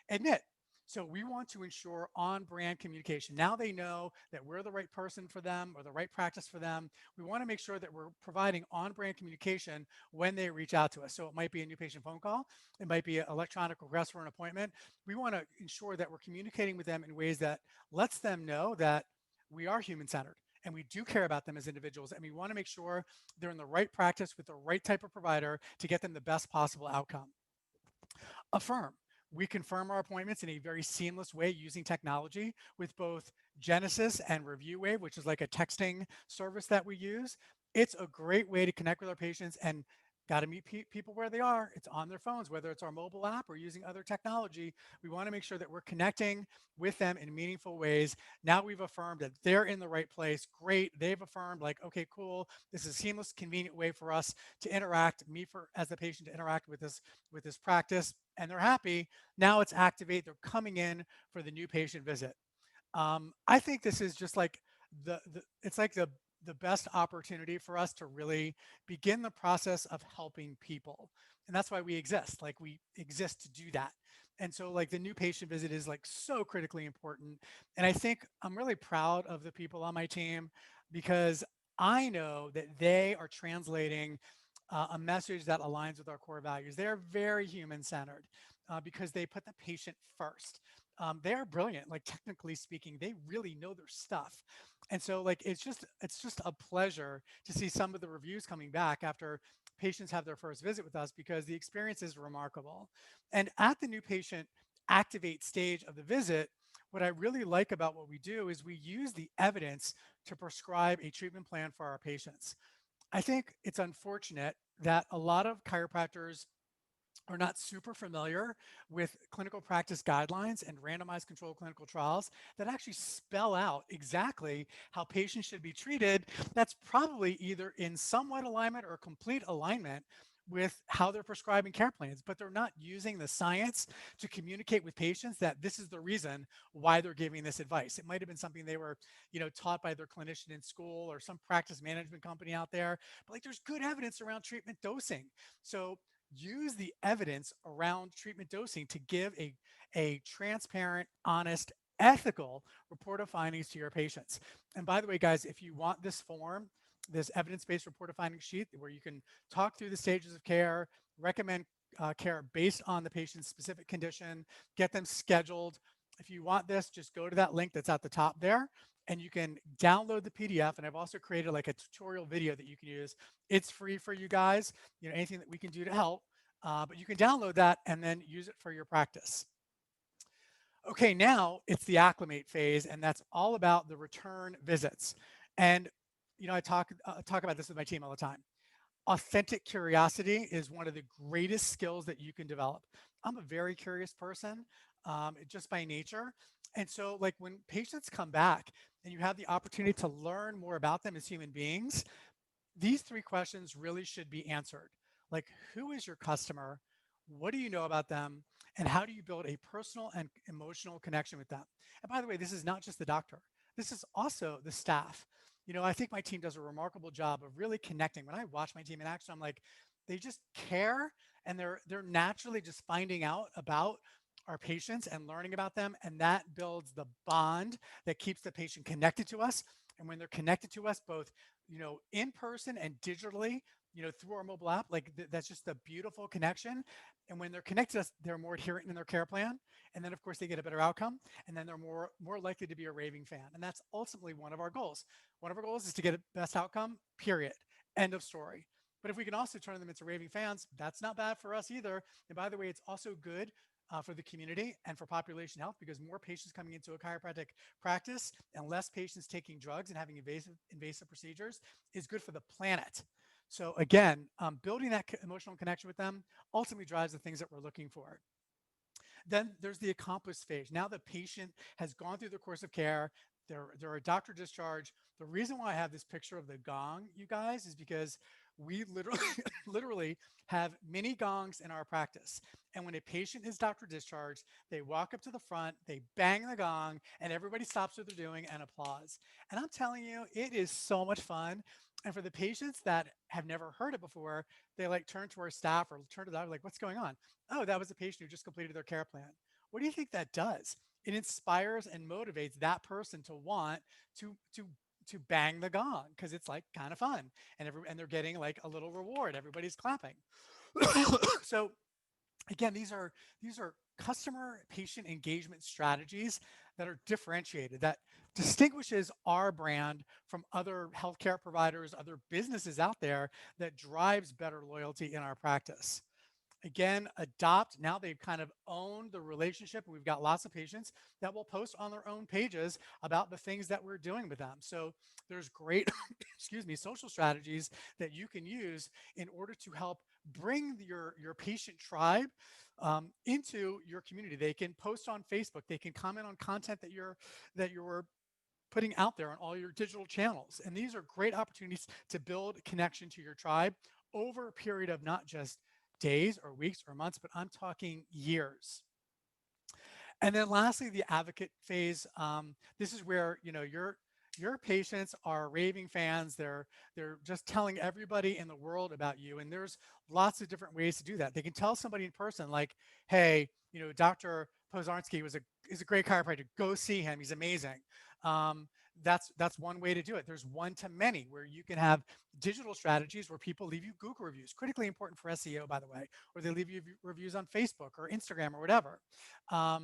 Speaker 1: Admit. So we want to ensure on-brand communication. Now they know that we're the right person for them or the right practice for them. We want to make sure that we're providing on-brand communication when they reach out to us. So it might be a new patient phone call. It might be an electronic request for an appointment. We want to ensure that we're communicating with them in ways that lets them know that we are human-centered and we do care about them as individuals. And we want to make sure they're in the right practice with the right type of provider to get them the best possible outcome. Affirm. We confirm our appointments in a very seamless way using technology with both Genesis and ReviewWave, which is like a texting service that we use. It's a great way to connect with our patients and got to meet people where they are. It's on their phones, whether it's our mobile app or using other technology. We want to make sure that we're connecting with them in meaningful ways. Now we've affirmed that they're in the right place. Great. They've affirmed, like, okay, cool. This is a seamless, convenient way for us to interact, me for as the patient to interact with this practice, and they're happy. Now it's activate. They're coming in for the new patient visit. I think this is just like it's like the best opportunity for us to really begin the process of helping people. And that's why we exist. Like, we exist to do that. And so, like, the new patient visit is like so critically important. And I think I'm really proud of the people on my team because I know that they are translating a message that aligns with our core values. They're very human centered because they put the patient first. They are brilliant, like, technically speaking, they really know their stuff. And so, like, it's just a pleasure to see some of the reviews coming back after patients have their first visit with us because the experience is remarkable. And at the new patient activate stage of the visit, what I really like about what we do is we use the evidence to prescribe a treatment plan for our patients. I think it's unfortunate that a lot of chiropractors are not super familiar with clinical practice guidelines and randomized controlled clinical trials that actually spell out exactly how patients should be treated. That's probably either in somewhat alignment or complete alignment with how they're prescribing care plans, but they're not using the science to communicate with patients that this is the reason why they're giving this advice. It might have been something they were, taught by their clinician in school or some practice management company out there, but, like, there's good evidence around treatment dosing. So use the evidence around treatment dosing to give a transparent, honest, ethical report of findings to your patients. And by the way, guys, if you want this form, this evidence-based report of findings sheet where you can talk through the stages of care, recommend care based on the patient's specific condition, get them scheduled. If you want this, just go to that link that's at the top there and you can download the PDF. And I've also created like a tutorial video that you can use. It's free for you guys, anything that we can do to help. But you can download that and then use it for your practice. Okay, now it's the acclimate phase, and that's all about the return visits. And I talk about this with my team all the time. Authentic curiosity is one of the greatest skills that you can develop. I'm a very curious person, just by nature. And so, like when patients come back and you have the opportunity to learn more about them as human beings, these three questions really should be answered. Like, who is your customer? What do you know about them? And how do you build a personal and emotional connection with them? And by the way, this is not just the doctor. This is also the staff. I think my team does a remarkable job of really connecting. When I watch my team in action, I'm like, they just care and they're naturally just finding out about our patients and learning about them. And that builds the bond that keeps the patient connected to us. And when they're connected to us, both in person and digitally, through our mobile app, like that's just a beautiful connection. And when they're connected to us, they're more adherent in their care plan. And then of course they get a better outcome. And then they're more likely to be a raving fan. And that's ultimately one of our goals. One of our goals is to get a best outcome, period. End of story. But if we can also turn them into raving fans, that's not bad for us either. And by the way, it's also good for the community and for population health because more patients coming into a chiropractic practice and less patients taking drugs and having invasive procedures is good for the planet. So again, building that emotional connection with them ultimately drives the things that we're looking for. Then there's the accomplished phase. Now the patient has gone through the course of care. They're a doctor discharge. The reason why I have this picture of the gong, you guys, is because we literally, literally have mini gongs in our practice. And when a patient is doctor discharged, they walk up to the front, they bang the gong, and everybody stops what they're doing and applause. And I'm telling you, it is so much fun. And for the patients that have never heard it before, they like turn to our staff or turn to the doctor, like, what's going on? Oh, that was a patient who just completed their care plan. What do you think that does? It inspires and motivates that person to want to bang the gong because it's like kind of fun and they're getting like a little reward. Everybody's clapping. So again, these are customer patient engagement strategies that are differentiated, that distinguishes our brand from other healthcare providers, other businesses out there, that drives better loyalty in our practice. Again, adopt. Now they've kind of owned the relationship. We've got lots of patients that will post on their own pages about the things that we're doing with them. So there's great, excuse me, social strategies that you can use in order to help bring your patient tribe into your community. They can post on Facebook. They can comment on content that you're putting out there on all your digital channels. And these are great opportunities to build connection to your tribe over a period of not just days or weeks or months, but I'm talking years. And then lastly, the advocate phase. This is where your patients are raving fans. They're just telling everybody in the world about you. And there's lots of different ways to do that. They can tell somebody in person, like, "Hey, Dr. Pozarnsky is a great chiropractor. Go see him. He's amazing." Um, that's one way to do it. There's one to many where you can have digital strategies where people leave you Google reviews, critically important for SEO, by the way, or they leave you reviews on Facebook or Instagram or whatever.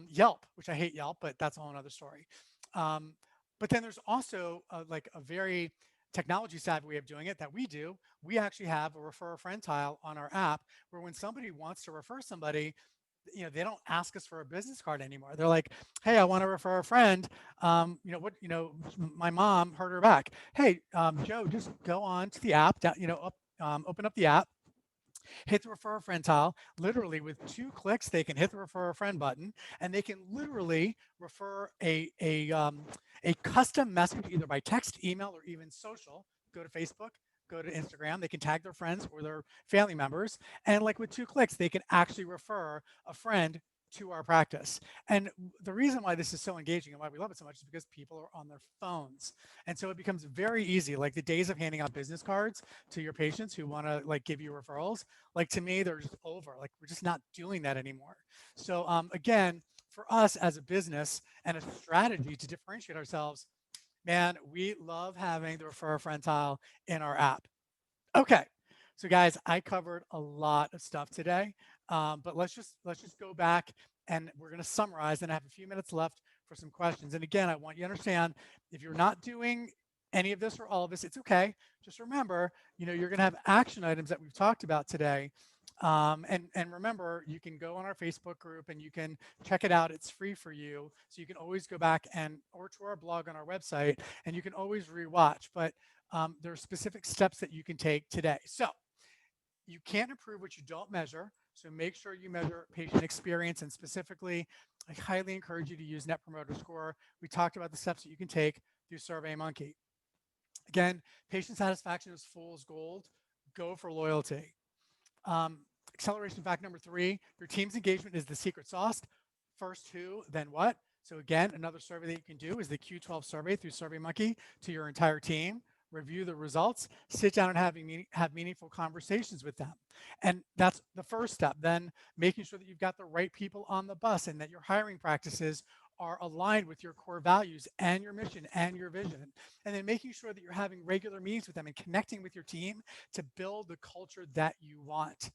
Speaker 1: Yelp, which I hate Yelp, but that's a whole other story. Um, but then there's also like a very technology savvy way of doing it that we do. We actually have a refer a friend tile on our app where when somebody wants to refer somebody, they don't ask us for a business card anymore. They're like, "Hey, I want to refer a friend. My mom hurt her back. Hey, Joe, just go on to the app, open up the app, hit the refer a friend tile. Literally, with 2 clicks, they can hit the refer a friend button, and they can literally refer a custom message either by text, email, or even social. Go to Facebook, go to Instagram. They can tag their friends or their family members, and like with 2 clicks, they can actually refer a friend to our practice. And the reason why this is so engaging and why we love it so much is because people are on their phones. And so it becomes very easy. Like the days of handing out business cards to your patients who want to like give you referrals, like to me, they're just over. Like we're just not doing that anymore. So again, for us as a business and a strategy to differentiate ourselves, man, we love having the refer a friend tile in our app. Okay, so guys, I covered a lot of stuff today, but let's just go back and we're going to summarize. And I have a few minutes left for some questions. And again, I want you to understand if you're not doing any of this or all of this, it's okay. Just remember, you're going to have action items that we've talked about today. And remember, you can go on our Facebook group and you can check it out. It's free for you, so you can always go back and or to our blog on our website, and you can always rewatch. But there are specific steps that you can take today. So you can't improve what you don't measure. So make sure you measure patient experience, and specifically, I highly encourage you to use Net Promoter Score. We talked about the steps that you can take through SurveyMonkey. Again, patient satisfaction is fool's gold. Go for loyalty. Um, Acceleration fact number 3, your team's engagement is the secret sauce. First who, then what? So again, another survey that you can do is the Q12 survey through SurveyMonkey to your entire team. Review the results, sit down and have meaningful conversations with them. And that's the first step. Then making sure that you've got the right people on the bus and that your hiring practices are aligned with your core values and your mission and your vision. And then making sure that you're having regular meetings with them and connecting with your team to build the culture that you want.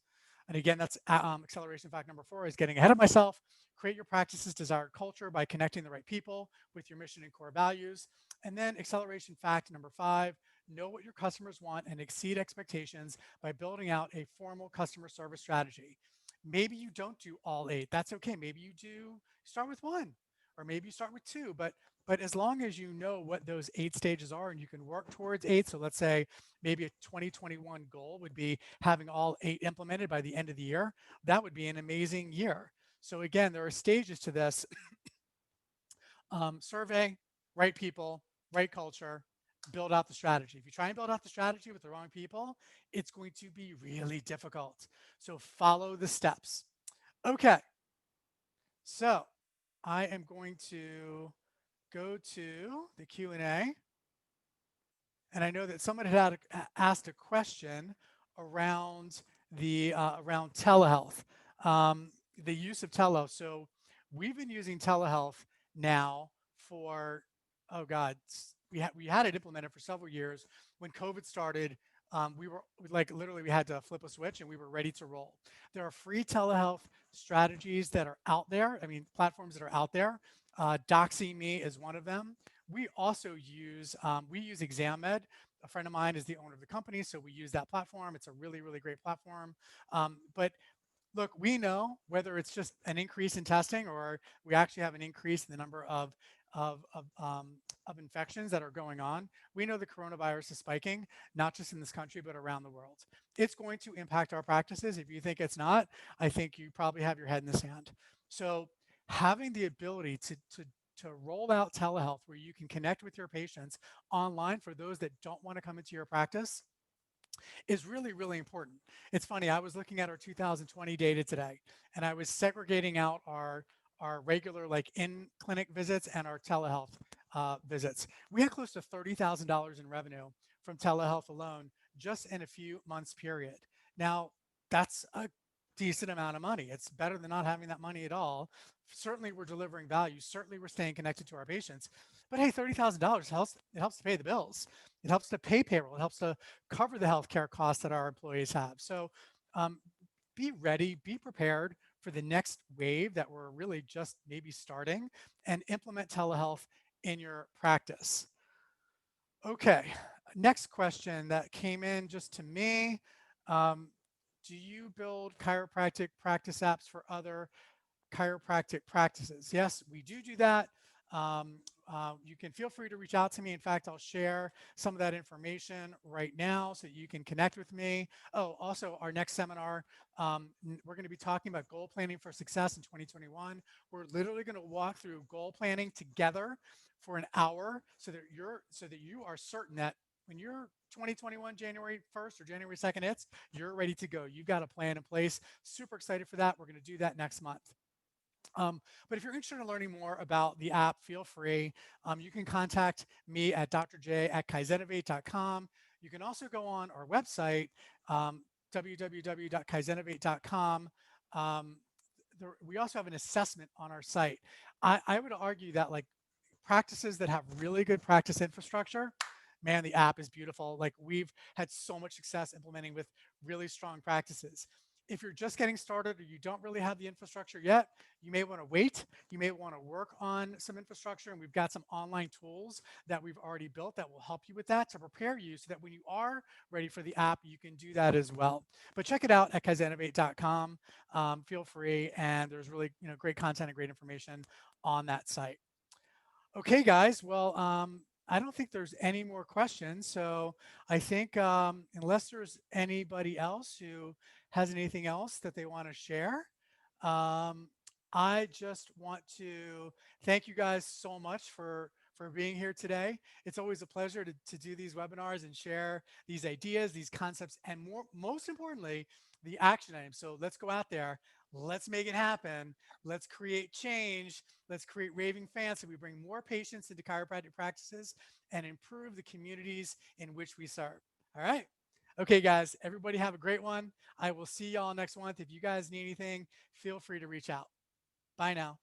Speaker 1: And again, that's acceleration fact number 4 is getting ahead of myself. Create your practice's desired culture by connecting the right people with your mission and core values. And then acceleration fact number 5, know what your customers want and exceed expectations by building out a formal customer service strategy. Maybe you don't do all 8. That's okay. Maybe you do start with 1, or maybe you start with 2, but as long as you know what those 8 stages are and you can work towards 8. So let's say maybe a 2021 goal would be having all 8 implemented by the end of the year. That would be an amazing year. So again, there are stages to this. Survey, right people, right culture, build out the strategy. If you try and build out the strategy with the wrong people, it's going to be really difficult. So follow the steps. Okay, so I am going to go to the Q&A. And I know that someone had asked a question around around telehealth, the use of telehealth. So we've been using telehealth now for, oh God, we had it implemented for several years. When COVID started, we were like literally we had to flip a switch and we were ready to roll. There are free telehealth strategies that are out there. I mean, platforms that are out there. DoxyMe is one of them. We also use ExamMed. A friend of mine is the owner of the company, so we use that platform. It's a really, really great platform. But look, we know whether it's just an increase in testing or we actually have an increase in the number of, of, um, of infections that are going on. We know the coronavirus is spiking, not just in this country, but around the world. It's going to impact our practices. If you think it's not, I think you probably have your head in the sand. So having the ability to roll out telehealth where you can connect with your patients online for those that don't want to come into your practice is really, really important. It's funny, I was looking at our 2020 data today, and I was segregating out our regular like in-clinic visits and our telehealth visits. We had close to $30,000 in revenue from telehealth alone just in a few months period. Now, that's a decent amount of money. It's better than not having that money at all. Certainly we're delivering value. Certainly we're staying connected to our patients. But hey, $30,000 helps. It helps to pay the bills. It helps to pay payroll. It helps to cover the healthcare costs that our employees have. So um, be ready, be prepared for the next wave that we're really just maybe starting, and implement telehealth in your practice. Okay, next question that came in just to me. Um, do you build chiropractic practice apps for other chiropractic practices? Yes, we do that. Um, you can feel free to reach out to me. In fact, I'll share some of that information right now so that you can connect with me. Oh, also our next seminar, we're going to be talking about goal planning for success in 2021. We're literally going to walk through goal planning together for an hour so that you are certain that when your 2021 January 1st or January 2nd hits, you're ready to go. You've got a plan in place. Super excited for that. We're going to do that next month. But if you're interested in learning more about the app, feel free. You can contact me at drj@kaizennovate.com. You can also go on our website, www.kaizennovate.com. Um, we also have an assessment on our site. I would argue that like practices that have really good practice infrastructure, man, the app is beautiful. Like we've had so much success implementing with really strong practices. If you're just getting started or you don't really have the infrastructure yet, you may want to wait. You may want to work on some infrastructure, and we've got some online tools that we've already built that will help you with that to prepare you so that when you are ready for the app, you can do that as well. But check it out at kaizennovate.com. Feel free, and there's really great content and great information on that site. Okay, guys. Well, I don't think there's any more questions. So I think unless there's anybody else who has anything else that they want to share, um, I just want to thank you guys so much for being here today. It's always a pleasure to do these webinars and share these ideas, these concepts, and most importantly, the action items. So let's go out there. Let's make it happen. Let's create change. Let's create raving fans so we bring more patients into chiropractic practices and improve the communities in which we serve. All right. Okay, guys, everybody have a great one. I will see y'all next month. If you guys need anything, feel free to reach out. Bye now.